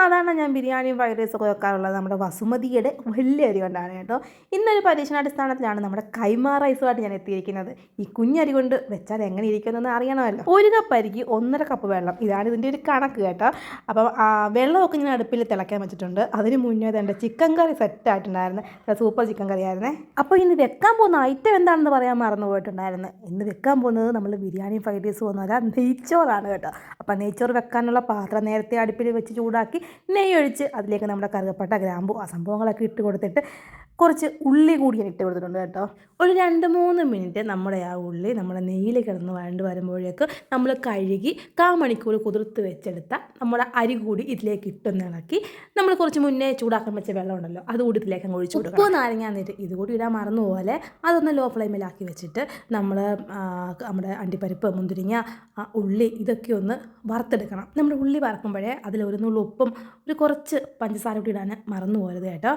സാധാരണ ഞാൻ ബിരിയാണിയും ഫ്രൈഡ് റൈസൊക്കെ വെക്കാറുള്ളത് നമ്മുടെ വസുമതിയുടെ വലിയ അരി കൊണ്ടാണ് കേട്ടോ. ഇന്നൊരു പരീക്ഷണാടിസ്ഥാനത്തിലാണ് നമ്മുടെ കൈമാ റൈസുമായിട്ട് ഞാൻ എത്തിയിരിക്കുന്നത്. ഈ കുഞ്ഞരി കൊണ്ട് വെച്ചാൽ എങ്ങനെ ഇരിക്കുമെന്ന് അറിയണമല്ലോ. 1 കപ്പ് അരിക്ക് 1.5 കപ്പ് വെള്ളം, ഇതാണ് ഇതിൻ്റെ ഒരു കണക്ക് കേട്ടോ. അപ്പം വെള്ളമൊക്കെ ഞാൻ അടുപ്പിൽ തിളയ്ക്കാൻ വെച്ചിട്ടുണ്ട്. അതിന് മുന്നേ എൻ്റെ ചിക്കൻ കറി സെറ്റായിട്ടുണ്ടായിരുന്നു. സൂപ്പർ ചിക്കൻ കറി ആയിരുന്നേ. അപ്പോൾ ഇന്ന് വെക്കാൻ പോകുന്ന ഐറ്റം എന്താണെന്ന് പറയാൻ മറന്നു പോയിട്ടുണ്ടായിരുന്നു. ഇന്ന് വെക്കാൻ പോകുന്നത് നമ്മൾ ബിരിയാണിയും ഫ്രൈഡ് റൈസും ഒന്നുമല്ല, നെയ്ച്ചോറാണ് കേട്ടോ. അപ്പോൾ നെയ്ച്ചോറ് വെക്കാനുള്ള പാത്രം നേരത്തെ അടുപ്പിൽ വെച്ച് ചൂടാക്കി നെയ്യൊഴിച്ച് അതിലേക്ക് നമ്മുടെ കറുകപ്പട്ട, ഗ്രാമ്പു ആ സംഭവങ്ങളൊക്കെ ഇട്ട് കൊടുത്തിട്ട് കുറച്ച് ഉള്ളി കൂടി ഞാൻ ഇട്ട് കൊടുത്തിട്ടുണ്ട് കേട്ടോ. ഒരു 2-3 മിനിറ്റ് നമ്മുടെ ആ ഉള്ളി നമ്മുടെ നെയ്യിൽ കിടന്ന് വഴണ്ട് വരുമ്പോഴേക്ക് നമ്മൾ കഴുകി 1/4 മണിക്കൂർ കുതിർത്ത് വെച്ചെടുത്ത നമ്മുടെ അരി കൂടി ഇതിലേക്ക് ഇട്ടൊന്ന് ഇളക്കി നമ്മൾ കുറച്ച് മുന്നേ ചൂടാക്കാൻ വെച്ച വെള്ളം ഉണ്ടല്ലോ അതുകൂടി ഇതിലേക്ക് അങ്ങ് ഒഴിച്ചു കൊടുക്കുക. 1 നാരങ്ങ എന്നിട്ട് ഇതുകൂടി ഇടാൻ മറന്നുപോലെ അതൊന്ന് ലോ ഫ്ലെയിമിലാക്കി വെച്ചിട്ട് നമ്മൾ നമ്മുടെ അണ്ടിപ്പരിപ്പ്, മുന്തിരിങ്ങ, ഉള്ളി ഇതൊക്കെ ഒന്ന് വറുത്തെടുക്കണം. നമ്മുടെ ഉള്ളി വറക്കുമ്പോഴേ അതിൽ ഒരു നുള്ളു ഉപ്പും ഒരു കുറച്ച് പഞ്ചസാര കൂടി ഇടാൻ മറന്നു പോകരുത് കേട്ടോ.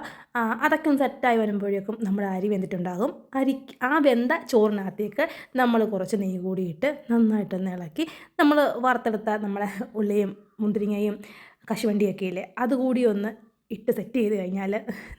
അതൊക്കെ ഒന്ന് സെറ്റായി വരുമ്പോഴേക്കും നമ്മുടെ അരി വെന്തിട്ടുണ്ടാകും. ആ വെന്ത ചോറിനകത്തേക്ക് നമ്മൾ കുറച്ച് നെയ്യ് കൂടി ഇട്ട് നന്നായിട്ടൊന്ന് ഇളക്കി നമ്മൾ വറുത്തെടുത്ത നമ്മുടെ ഉള്ളിയും മുന്തിരിങ്ങയും കശുവണ്ടിയൊക്കെ ഇല്ലേ അതുകൂടി ഒന്ന് ഇട്ട് സെറ്റ് ചെയ്ത് കഴിഞ്ഞാൽ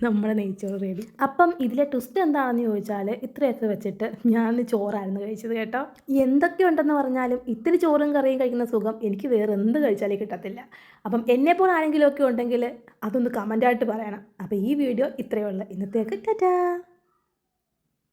നമ്മുടെ നെയ്ച്ചോറ് റെഡി. അപ്പം ഇതിലെ ട്വിസ്റ്റ് എന്താണെന്ന് ചോദിച്ചാൽ ഇത്രയൊക്കെ വെച്ചിട്ട് ഞാൻ ചോറായിരുന്നു കഴിച്ചത് കേട്ടോ. എന്തൊക്കെ ഉണ്ടെന്ന് പറഞ്ഞാലും ഇത്തിരി ചോറും കറിയും കഴിക്കുന്ന സുഖം എനിക്ക് വേറെ എന്ത് കഴിച്ചാലും കിട്ടത്തില്ല. അപ്പം എന്നെപ്പോലെ ആരെങ്കിലുമൊക്കെ ഉണ്ടെങ്കിൽ അതൊന്ന് കമൻ്റായിട്ട് പറയണം. അപ്പോൾ ഈ വീഡിയോ ഇത്രയേ ഉള്ളൂ. ഇന്നത്തേക്ക് ടാറ്റാ.